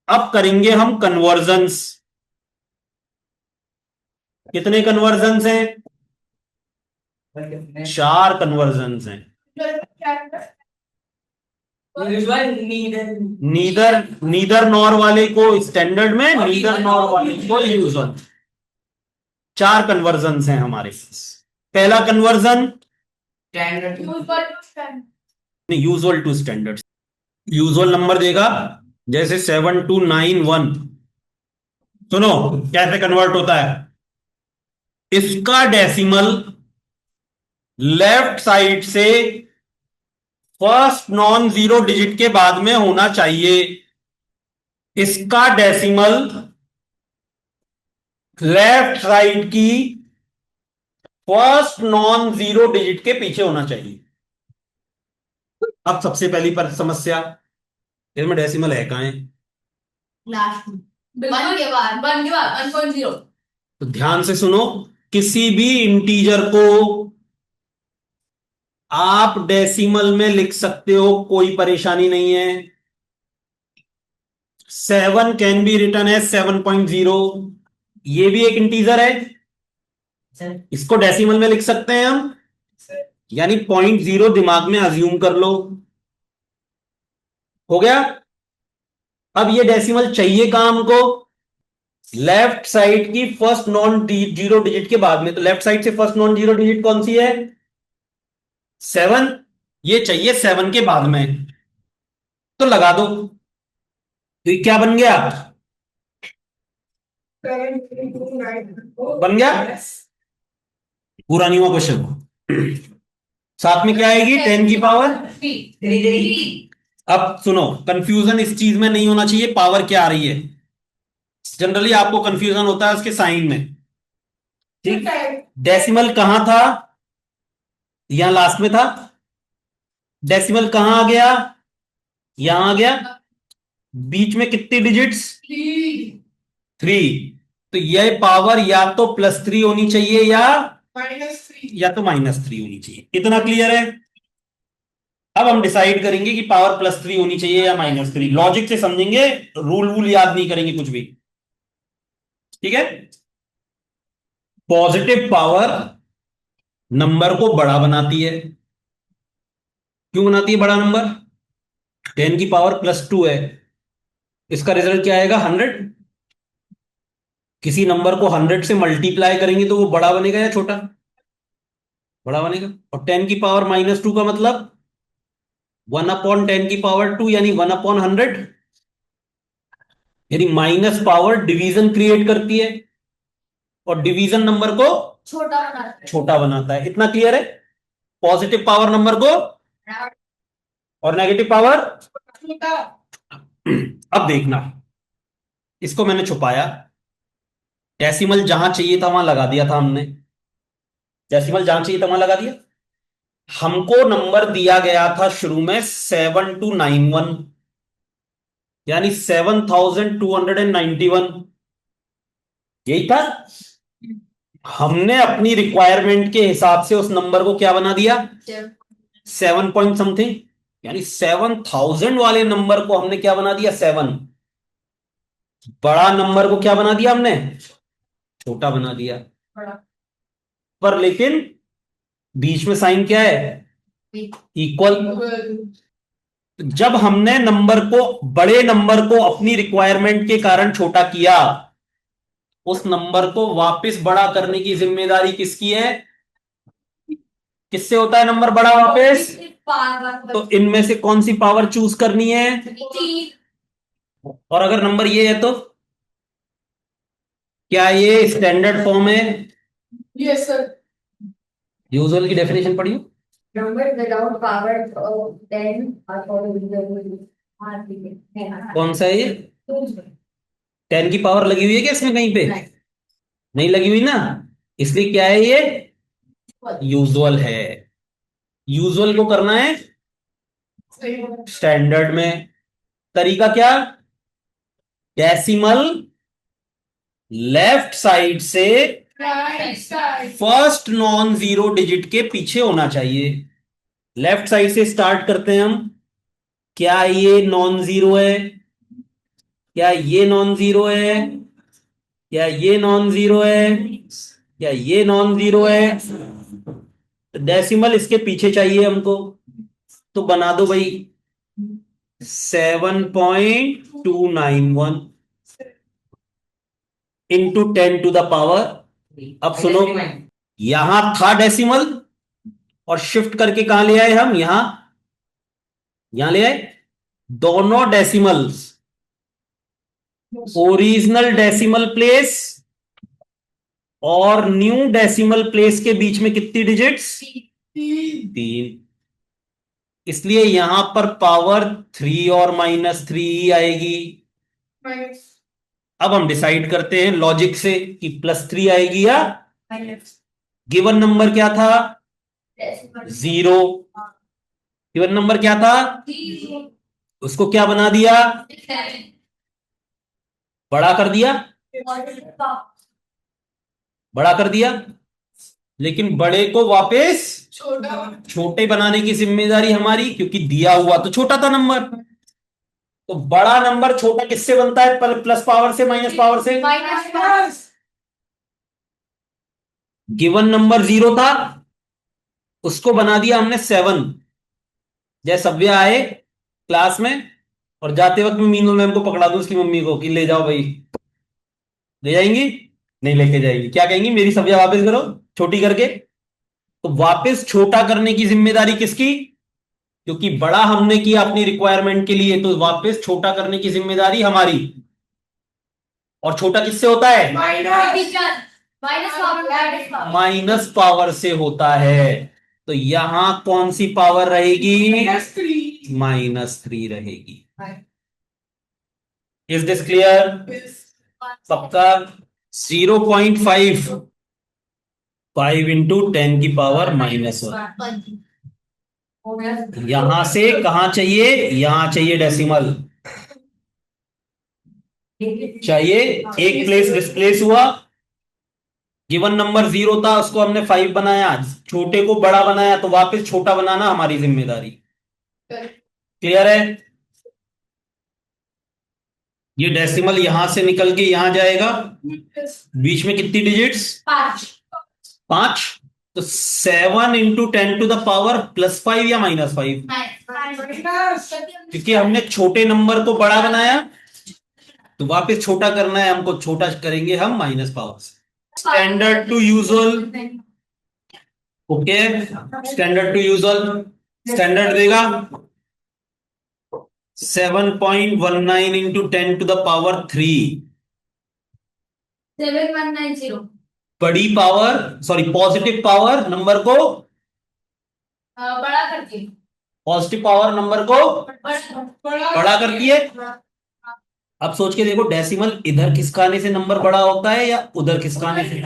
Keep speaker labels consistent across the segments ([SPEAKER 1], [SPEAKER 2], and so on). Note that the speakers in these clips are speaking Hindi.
[SPEAKER 1] अब करेंगे हम कन्वर्जन्स। कितने कन्वर्जन्स हैं? 4 कन्वर्जन्स हैं। नीदर नीदर नॉर वाले को स्टैंडर्ड में, नीदर नॉर वाले को यूजुअल। 4 कन्वर्जन्स हैं हमारे पास। पहला कन्वर्जन नहीं, usual to standard. Usual number देगा, जैसे 7291। सुनो कैसे कन्वर्ट होता है। इसका डेसिमल लेफ्ट साइड से फर्स्ट नॉन जीरो डिजिट के बाद में होना चाहिए। इसका डेसिमल लेफ्ट साइड की फर्स्ट नॉन जीरो डिजिट के पीछे होना चाहिए। अब सबसे पहली पर समस्या, इसमें डेसिमल है कहां है?
[SPEAKER 2] लास्ट में वन के बाद 1.0।
[SPEAKER 1] तो ध्यान से सुनो, किसी भी इंटीजर को आप डेसिमल में लिख सकते हो, कोई परेशानी नहीं है। 7 कैन बी रिटन एज 7.0। ये भी एक इंटीजर है, इसको डेसिमल में लिख सकते हैं हम, यानी 0.0 दिमाग में अज्यूम कर लो। हो गया। अब ये डेसिमल चाहिए कहां हमको? लेफ्ट साइड की फर्स्ट नॉन जीरो डिजिट के बाद में। तो लेफ्ट साइड से फर्स्ट नॉन जीरो डिजिट कौन सी है? 7। ये चाहिए 7 के बाद में, तो लगा दो। तो ये क्या बन गया? बन गया। पूरा नहीं हुआ क्वेश्चन। साथ में क्या आएगी? 10 की पावर। अब सुनो, कंफ्यूजन इस चीज में नहीं होना चाहिए पावर क्या आ रही है। जनरली आपको कंफ्यूजन होता है उसके साइन में। ठीक। डेसिमल कहां था? यहां लास्ट में था। डेसिमल कहां आ गया? यहां आ गया। बीच में कितनी डिजिट्स? 3। तो यह पावर या तो +3 होनी चाहिए या तो -3 होनी चाहिए। इतना क्लियर है? अब हम डिसाइड करेंगे कि पावर +3 होनी चाहिए या -3। लॉजिक से समझेंगे, रूल वूल याद नहीं करेंगे कुछ भी। ठीक है। पॉजिटिव पावर नंबर को बड़ा बनाती है। क्यों बनाती है बड़ा नंबर? 10 की पावर +2 है, इसका रिजल्ट क्या आएगा? 100। किसी नंबर को 100 से मल्टीप्लाई करेंगे तो वो बड़ा बनेगा या छोटा? बड़ा बनेगा। और 10 की पावर -2 का मतलब 1/10 की पावर 2, यानी 1/100। यानी माइनस पावर डिवीजन क्रिएट करती है, और डिवीजन नंबर को छोटा बनाता है। इतना क्लियर है? पॉजिटिव पावर नंबर को और नेगेटिव पावर। अब देखना, इसको मैंने छुपाया। डेसिमल जहां चाहिए था वहां लगा दिया था हमने। डेसिमल जहां चाहिए था वहां लगा दिया। हमको नंबर दिया गया था शुरू में 7291, यानी 7291। यही था। हमने अपनी रिक्वायरमेंट के हिसाब से उस नंबर को क्या बना दिया? 7 पॉइंट समथिंग। यानी 7000 वाले नंबर को हमने क्या बना दिया? 7। बड़ा नंबर को क्या बना दिया हमने? छोटा बना दिया। पर लेकिन बीच में साइन क्या है? इक्वल। जब हमने नंबर को, बड़े नंबर को अपनी रिक्वायरमेंट के कारण छोटा किया, उस नंबर को वापस बड़ा करने की जिम्मेदारी किसकी है? किससे होता है नंबर बड़ा वापस? तो इनमें से कौन सी पावर चूज करनी है? और अगर नंबर ये है तो क्या ये स्टैंडर्ड फॉर्म है?
[SPEAKER 2] Yes sir.
[SPEAKER 1] यूजुअल की डेफिनेशन पढ़ी हो?
[SPEAKER 2] Number without power of 10 are called usually.
[SPEAKER 1] कौन सा है ये? 10 की पावर लगी हुई है क्या इसमें कहीं पे? नहीं लगी हुई ना, इसलिए क्या है ये? यूजुअल है। यूजुअल को करना है स्टैंडर्ड में। तरीका क्या? डेसिमल लेफ्ट साइड से फर्स्ट नॉन जीरो डिजिट के पीछे होना चाहिए। लेफ्ट साइड से स्टार्ट करते हैं हम। क्या ये नॉन जीरो है? क्या ये नॉन जीरो है? क्या ये नॉन जीरो है? क्या ये नॉन जीरो है? तो डेसिमल इसके पीछे चाहिए हमको, तो बना दो भाई 7.291 इंटू 10 टू द पावर। अब सुनो, यहां था डेसिमल और शिफ्ट करके कहां ले आए हम? यहां ले आए। दोनों डेसिमल्स ओरिजिनल डेसिमल प्लेस और न्यू डेसिमल प्लेस के बीच में कितनी डिजिट्स? 3। इसलिए यहां पर पावर 3 और -3 ही आएगी। अब हम डिसाइड करते हैं लॉजिक से कि +3 आएगी या गिवन नंबर क्या था? 0। गिवन नंबर क्या था? उसको क्या बना दिया? बड़ा कर दिया। बड़ा कर दिया, लेकिन बड़े को वापस छोटे बनाने की जिम्मेदारी हमारी, क्योंकि दिया हुआ तो छोटा था नंबर। तो बड़ा नंबर छोटा किससे बनता है? प्लस पावर से, माइनस पावर से? गिवन नंबर 0 था, उसको बना दिया हमने 7। जय सव्य आए क्लास में और जाते वक्त मैं मीनू मैम को पकड़ा दूं उसकी मम्मी को कि ले जाओ भाई, ले जाएंगी? नहीं लेके जाएगी। क्या कहेंगी? मेरी सव्या वापस करो छोटी करके। तो वापस छोटा करने की जिम्मेदारी किसकी? क्योंकि बड़ा हमने किया अपनी रिक्वायरमेंट के लिए, तो वापस छोटा करने की जिम्मेदारी हमारी। और छोटा किससे होता है? माइनस पावर से होता है। तो यहां कौन सी पावर रहेगी? -3 रहेगी। Is this clear? सबका 0.5 5 इंटू 10⁻⁻1। यहां से कहां चाहिए? यहां चाहिए डेसिमल चाहिए। एक प्लेस डिस्प्लेस हुआ। गिवन नंबर 0 था, उसको हमने 5 बनाया, छोटे को बड़ा बनाया, तो वापस छोटा बनाना हमारी जिम्मेदारी। क्लियर है? ये डेसिमल यहां से निकल के यहां जाएगा। बीच में कितनी डिजिट्स? 5। तो 7 इंटू 10⁻⁻, +5 या -5? क्योंकि हमने छोटे नंबर को बड़ा बनाया, तो वापस छोटा करना है हमको, छोटा करेंगे हम माइनस पावर से। Standard to usual. Okay, standard to usual. Standard देगा 7.19 इंटू 10⁻3।
[SPEAKER 2] 7190।
[SPEAKER 1] बड़ी power, sorry positive power number को
[SPEAKER 2] बड़ा करके।
[SPEAKER 1] पॉजिटिव पावर नंबर को बड़ा करती है। अब सोच के देखो, डेसिमल इधर खिसकाने से नंबर बड़ा होता है या उधर खिसकाने से?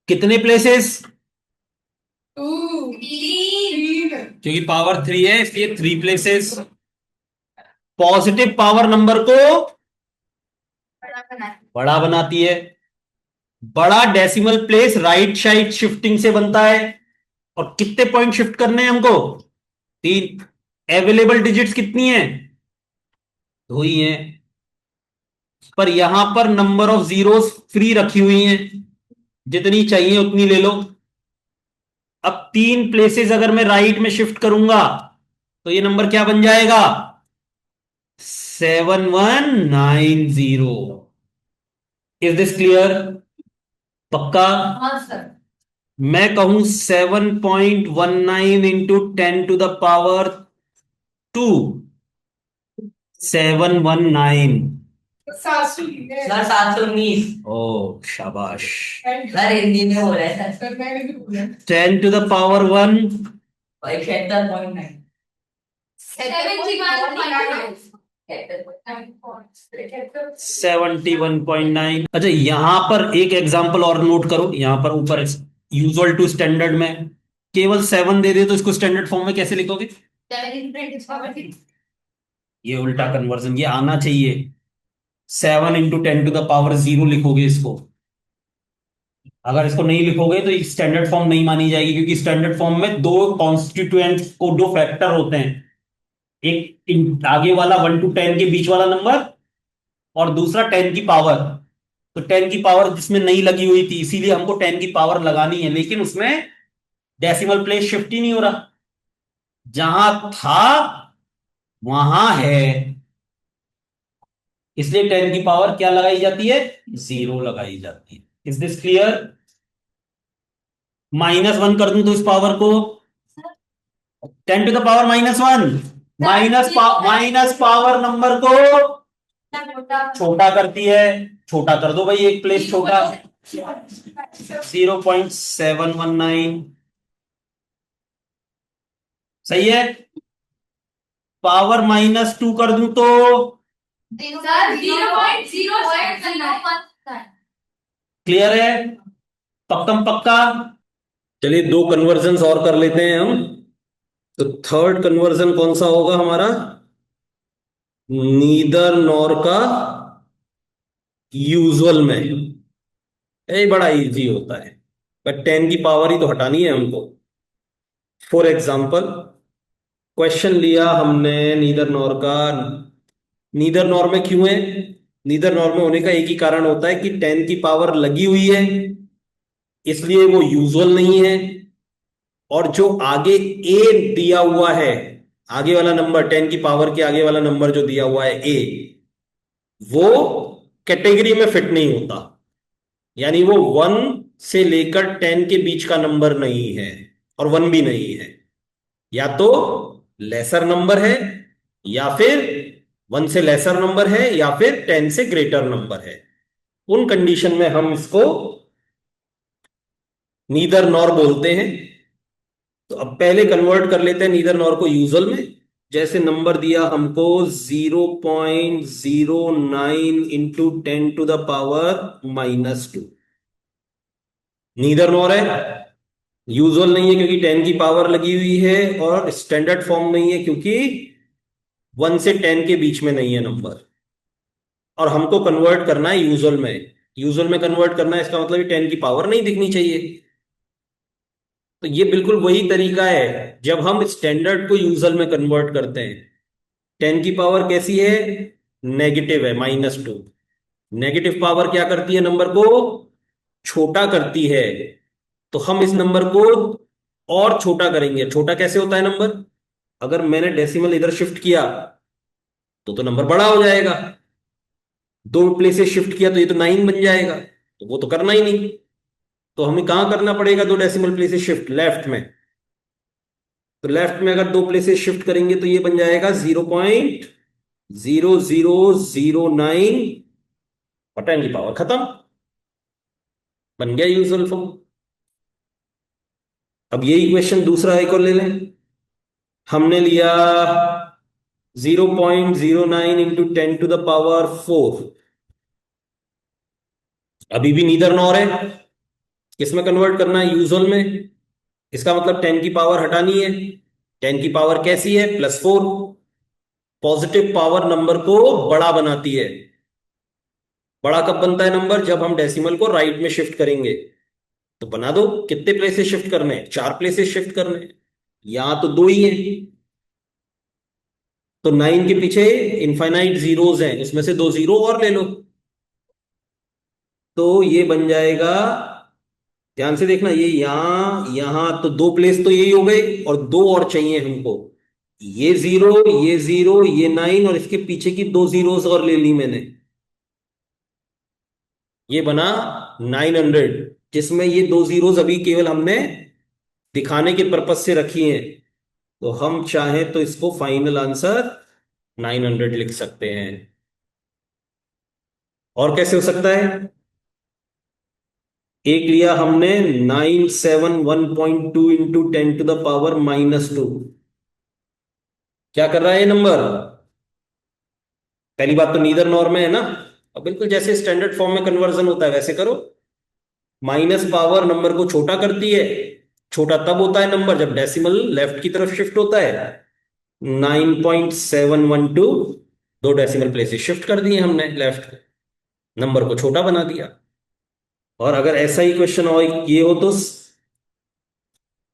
[SPEAKER 1] कितने प्लेसेस? क्योंकि पावर 3 है इसलिए 3 प्लेसेस। पॉजिटिव पावर नंबर को बड़ा बनाती है। बड़ा decimal place right side shifting से बनता है। और कितने पॉइंट शिफ्ट करने हैं हमको? 3। अवेलेबल डिजिट्स कितनी है? 2 ही है। पर यहां पर नंबर ऑफ जीरोस फ्री रखी हुई हैं, जितनी चाहिए उतनी ले लो। अब 3 प्लेसेस अगर मैं राइट में शिफ्ट करूंगा, तो ये नंबर क्या बन जाएगा? 7190। Is this clear? पक्का?
[SPEAKER 2] हाँ सर।
[SPEAKER 1] मैं कहूं 7.19 इंटू 10⁻², 719।
[SPEAKER 3] सर 719।
[SPEAKER 1] ओ शाबाश।
[SPEAKER 3] सर हिंदी में हो रहा है सर।
[SPEAKER 1] 10⁻1
[SPEAKER 3] 71.9।
[SPEAKER 1] 71.9। अच्छा, यहां पर एक एग्जांपल और नोट करो। यहां पर ऊपर यूजुअल टू स्टैंडर्ड में केवल 7 दे दे, तो इसको स्टैंडर्ड फॉर्म में कैसे लिखोगे? ये उल्टा कन्वर्जन, ये आना चाहिए। 7 इंटू 10⁻0 लिखोगे इसको। अगर इसको नहीं लिखोगे तो स्टैंडर्ड फॉर्म नहीं मानी जाएगी, क्योंकि स्टैंडर्ड फॉर्म में 2 कॉन्स्टिट्यूएंट को 2 फैक्टर होते हैं। आगे वाला 1 to 10 के बीच वाला नंबर, और दूसरा 10 की पावर। तो 10 की पावर जिसमें नहीं लगी हुई थी, इसीलिए हमको 10 की पावर लगानी है, लेकिन उसमें डेसिमल प्लेस शिफ्ट ही नहीं हो रहा, जहां था वहां है, इसलिए 10 की पावर क्या लगाई जाती है, 0 लगाई जाती है। Is this clear? -1 कर दूं तो इस पावर को 10 to the power -1, minus power number को छोटा करती है, छोटा कर दो भाई, एक प्लेस छोटा, 0.719, सही है। पावर -2 कर दूं तो क्लियर है, पक्कम पक्का। चलिए 2 कन्वर्जन और कर लेते हैं हम। तो थर्ड कन्वर्जन कौन सा होगा हमारा, नीदर नॉर का यूजुअल में। ये बड़ा इजी होता है, बट 10 की पावर ही तो हटानी है हमको। फॉर एग्जाम्पल, क्वेश्चन लिया हमने नीदर नॉर का। नीदर नॉर में क्यों है, नीदर नॉर में होने का एक ही कारण होता है कि 10 की पावर लगी हुई है, इसलिए वो यूजुअल नहीं है। और जो आगे ए दिया हुआ है, आगे वाला नंबर 10 की पावर के आगे वाला नंबर जो दिया हुआ है ए, वो कैटेगरी में फिट नहीं होता, यानी वो 1 से लेकर 10 के बीच का नंबर नहीं है, और 1 भी नहीं है, या तो लेसर नंबर है, या फिर 1 से लेसर नंबर है, या फिर 10 से ग्रेटर नंबर है। उन कंडीशन में हम इसको नीदर नॉर बोलते हैं। तो अब पहले कन्वर्ट कर लेते हैं नीदर नॉर को यूजुअल में। जैसे नंबर दिया हमको 0.09 इंटू 10⁻², नीदर नॉर है, यूजुअल नहीं है क्योंकि 10 की पावर लगी हुई है, और स्टैंडर्ड फॉर्म नहीं है क्योंकि 1 से 10 के बीच में नहीं है नंबर, और हमको कन्वर्ट करना है यूजुअल में। यूजुअल में कन्वर्ट करना है, इसका मतलब 10 की पावर नहीं दिखनी चाहिए। तो ये बिल्कुल वही तरीका है जब हम स्टैंडर्ड को यूजुअल में कन्वर्ट करते हैं। 10 की पावर कैसी है, नेगेटिव है, -2। नेगेटिव पावर क्या करती है, नंबर को छोटा करती है। तो हम इस नंबर को और छोटा करेंगे। छोटा कैसे होता है नंबर, अगर मैंने डेसिमल इधर शिफ्ट किया तो नंबर बड़ा हो जाएगा, 2 प्लेसेस शिफ्ट किया तो ये तो 9 बन जाएगा, तो वो तो करना ही नहीं। तो हमें कहां करना पड़ेगा 2 डेसिमल प्लेसेस शिफ्ट, लेफ्ट में। तो लेफ्ट में अगर 2 प्लेसेस शिफ्ट करेंगे तो ये बन जाएगा 0.0009, और 10 की पावर खत्म, बन गया यूजुअल फॉर्म। अब यही क्वेश्चन दूसरा एक और ले लें। हमने लिया 0.09 इंटू 10⁻⁴, अभी भी नीदर नॉर है। किसमें कन्वर्ट करना है, यूजुअल में। इसका मतलब 10 की पावर हटानी है। 10 की पावर कैसी है, +4। पॉजिटिव पावर नंबर को बड़ा बनाती है। बड़ा कब बनता है नंबर, जब हम डेसिमल को राइट में शिफ्ट करेंगे। तो बना दो, कितने प्लेसेस शिफ्ट करने हैं, 4 प्लेसेस शिफ्ट करने हैं, यहां तो 2 ही है। तो 9 के पीछे इनफाइनाइट जीरोस हैं, उसमें से 2 जीरो और ले लो, तो ये बन जाएगा। ध्यान से देखना, ये यहां यहां तो 2 प्लेस तो यही हो गए, और 2 और चाहिए हमको। ये 0, ये 0, ये 9, और इसके पीछे की 2 जीरोस और ले ली मैंने, ये बना 900, जिसमें ये 2 जीरोस अभी केवल हमने दिखाने के पर्पज से रखी हैं। तो हम चाहें तो इसको फाइनल आंसर 900 लिख सकते हैं। और कैसे हो सकता है, एक लिया हमने 971.2 इंटू 10⁻², क्या कर रहा है ये नंबर। पहली बात तो नीदर नॉर में है ना, अब बिल्कुल जैसे स्टैंडर्ड फॉर्म में कन्वर्जन होता है वैसे करो। माइनस पावर नंबर को छोटा करती है। छोटा तब होता है नंबर जब डेसिमल लेफ्ट की तरफ शिफ्ट होता है। 9.712, 2 डेसिमल प्लेसेस शिफ्ट कर दिए हमने लेफ्ट, नंबर को छोटा बना दिया। और अगर ऐसा ही क्वेश्चन और ये हो तो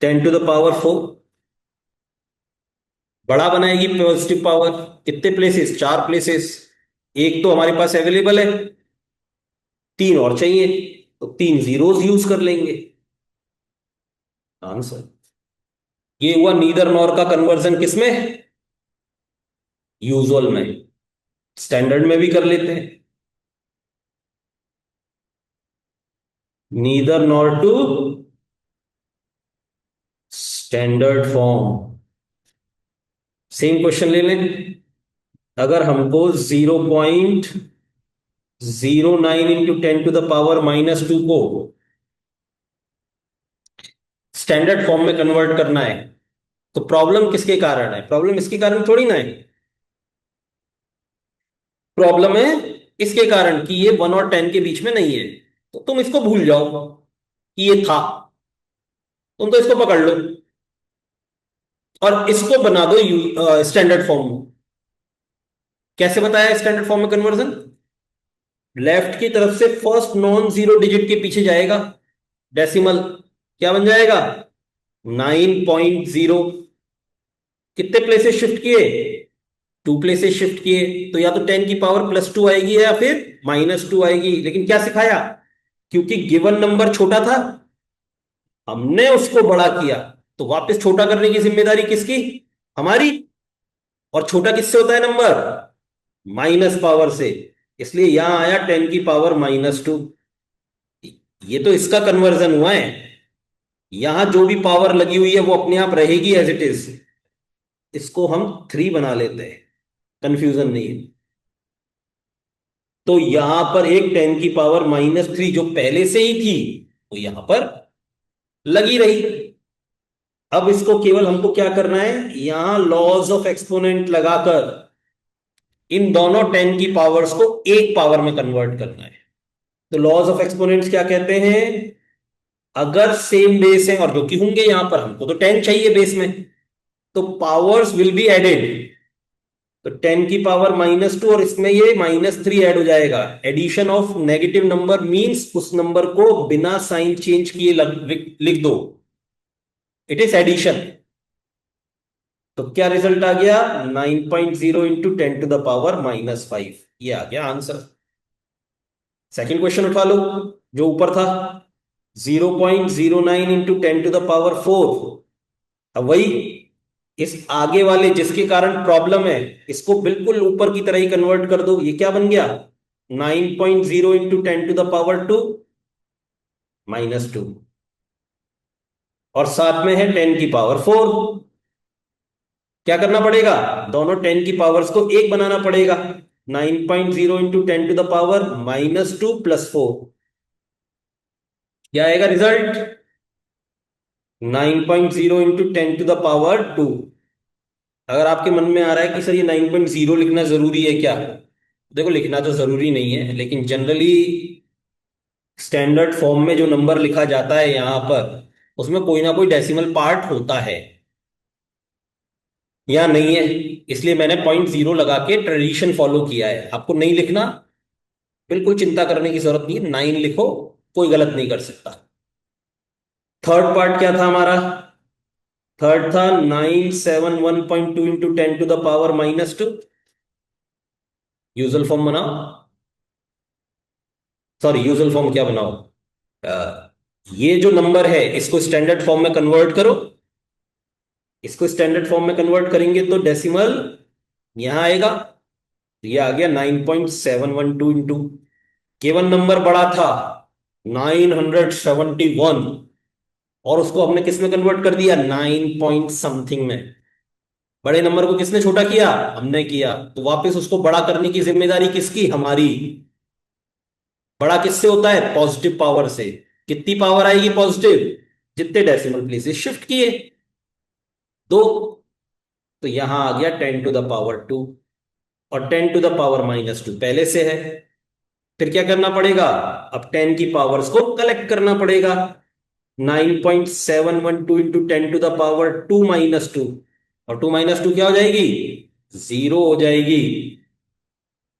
[SPEAKER 1] 10⁻⁴, बड़ा बनाएगी पॉजिटिव पावर। कितने प्लेसेस? 4 प्लेसेस। एक तो हमारे पास अवेलेबल है, 3 और चाहिए, तो 3 जीरोस यूज कर लेंगे। आंसर ये हुआ नीदर नॉर का कन्वर्जन। किसमें? यूजुअल में। स्टैंडर्ड में भी कर लेते हैं। Neither nor to standard form. Same question ले लें। अगर हमको 0.09 इंटू 10⁻⁻² को स्टैंडर्ड फॉर्म में कन्वर्ट करना है, तो प्रॉब्लम किसके कारण है? प्रॉब्लम इसके कारण थोड़ी ना है। प्रॉब्लम है इसके कारण कि ये 1 और 10 के बीच में नहीं है। तो तुम इसको भूल जाओ कि ये था, तुम तो इसको पकड़ लो और इसको बना दो स्टैंडर्ड फॉर्म में। कैसे बताया स्टैंडर्ड फॉर्म में कन्वर्जन? लेफ्ट की तरफ से फर्स्ट नॉन जीरो डिजिट के पीछे जाएगा डेसिमल। क्या बन जाएगा? 9.0। कितने प्लेसेस शिफ्ट किए? 2 प्लेसेस शिफ्ट किए। तो या तो 10⁻²+ आएगी या फिर -2 आएगी। लेकिन क्या सिखाया? क्योंकि गिवन नंबर छोटा था, हमने उसको बड़ा किया, तो वापस छोटा करने की जिम्मेदारी किसकी? हमारी। और छोटा किससे होता है नंबर? माइनस पावर से। इसलिए यहां आया 10⁻²। ये तो इसका कन्वर्जन हुआ है। यहां जो भी पावर लगी हुई है वो अपने आप रहेगी एज इट इज। इसको हम 3 बना लेते हैं, कंफ्यूजन नहीं है। तो यहां पर एक 10⁻³ जो पहले से ही थी वो यहां पर लगी रही। अब इसको केवल हमको क्या करना है, यहां लॉज ऑफ एक्सपोनेंट लगाकर इन दोनों 10 की पावर्स को एक पावर में कन्वर्ट करना है। तो लॉज ऑफ एक्सपोनेंट्स क्या कहते हैं? अगर सेम बेस है, और जो कि होंगे यहां पर, हमको तो 10 चाहिए बेस में, तो पावर्स विल बी एडेड। तो 10⁻², और इसमें ये -3 ऐड हो जाएगा। Addition of negative number means उस नंबर को बिना साइन चेंज किए लिख दो। It is addition. तो क्या रिजल्ट आ गया? 9.0 इंटू 10⁻⁻5। ये आ गया आंसर। सेकंड क्वेश्चन उठा लो जो ऊपर था। 0.09 इंटू 10⁻⁴। अब वही इस आगे वाले जिसके कारण प्रॉब्लम है, इसको बिल्कुल ऊपर की तरह ही कन्वर्ट कर दो। ये क्या बन गया? 9.0 इंटू 10⁻², -2। और साथ में है 10⁻⁴। क्या करना पड़ेगा? दोनों 10 की पावर्स को एक बनाना पड़ेगा। 9.0 इंटू 10⁻⁻² प्लस 4। क्या आएगा रिजल्ट? 9.0 इंटू 10⁻²। अगर आपके मन में आ रहा है कि सर ये 9.0 लिखना जरूरी है क्या, देखो लिखना तो जरूरी नहीं है, लेकिन जनरली स्टैंडर्ड फॉर्म में जो नंबर लिखा जाता है यहां पर, उसमें कोई ना कोई डेसिमल पार्ट होता है या नहीं है। इसलिए मैंने 0.0 लगा के ट्रेडिशन फॉलो किया है। आपको नहीं लिखना, बिल्कुल चिंता करने की जरूरत नहीं है, 9 लिखो, कोई गलत नहीं कर सकता। थर्ड पार्ट क्या था हमारा? थर्ड था 971.2 इंटू 10⁻⁻²। यूजुअल फॉर्म बनाओ। सॉरी, यूजुअल फॉर्म क्या बनाओ? ये जो नंबर है इसको स्टैंडर्ड फॉर्म में कन्वर्ट करो। इसको स्टैंडर्ड फॉर्म में कन्वर्ट करेंगे तो डेसिमल यहां आएगा। तो ये आ गया 9.712 इंटू, केवल नंबर बड़ा था 971, और उसको हमने किस में कन्वर्ट कर दिया? 9 पॉइंट समथिंग में। बड़े नंबर को किसने छोटा किया? हमने किया। तो वापस उसको बड़ा करने की जिम्मेदारी किसकी? हमारी। बड़ा किससे होता है? पॉजिटिव पावर से। कितनी पावर आएगी पॉजिटिव? जितने डेसिमल प्लेसेस शिफ्ट किए, 2। तो यहां आ गया 10⁻², और 10⁻⁻² पहले से है। फिर क्या करना पड़ेगा? अब 10 की पावर्स को कलेक्ट करना पड़ेगा। 9.712 इंटू 10⁻² और 2 - 2 क्या हो जाएगी? 0 हो जाएगी।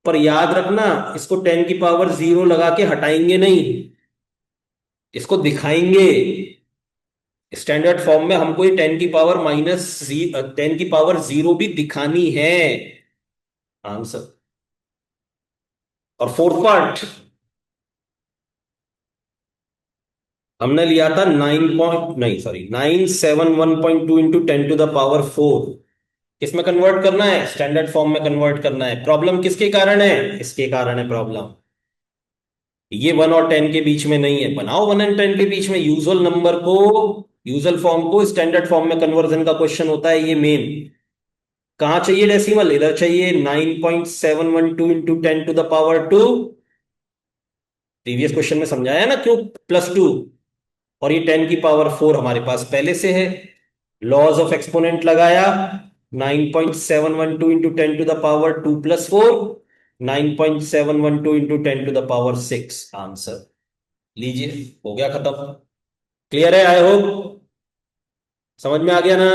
[SPEAKER 1] पर याद रखना, इसको 10 की पावर 0 लगा के हटाएंगे नहीं, इसको दिखाएंगे। स्टैंडर्ड फॉर्म में हमको ये 10 की पावर -10 की पावर 0 भी दिखानी है आंसर। और फोर्थ पार्ट हमने लिया था 971.2 इंटू 10⁻⁴ किसमें कन्वर्ट करना है, स्टैंडर्ड फॉर्म में कन्वर्ट करना है। प्रॉब्लम किसके कारण है, इसके कारण है प्रॉब्लम। ये 1 और 10 के बीच में नहीं है, बनाओ 1 और 10 के बीच में। यूजुअल नंबर को, यूजुअल फॉर्म को स्टैंडर्ड फॉर्म में कन्वर्जन का क्वेश्चन होता है ये मेन। कहां चाहिए डेसिमल, इधर चाहिए 9.712 इंटू 10⁻²। प्रीवियस क्वेश्चन में समझाया ना क्यों +2। और ये 10⁻⁴ हमारे पास पहले से है। लॉज ऑफ एक्सपोनेंट लगाया, 9.712 इंटू 10⁻² + 4, 9.712 इंटू 10⁻⁶ आंसर। लीजिए हो गया खत्म। क्लियर है, आई होप समझ में आ गया ना।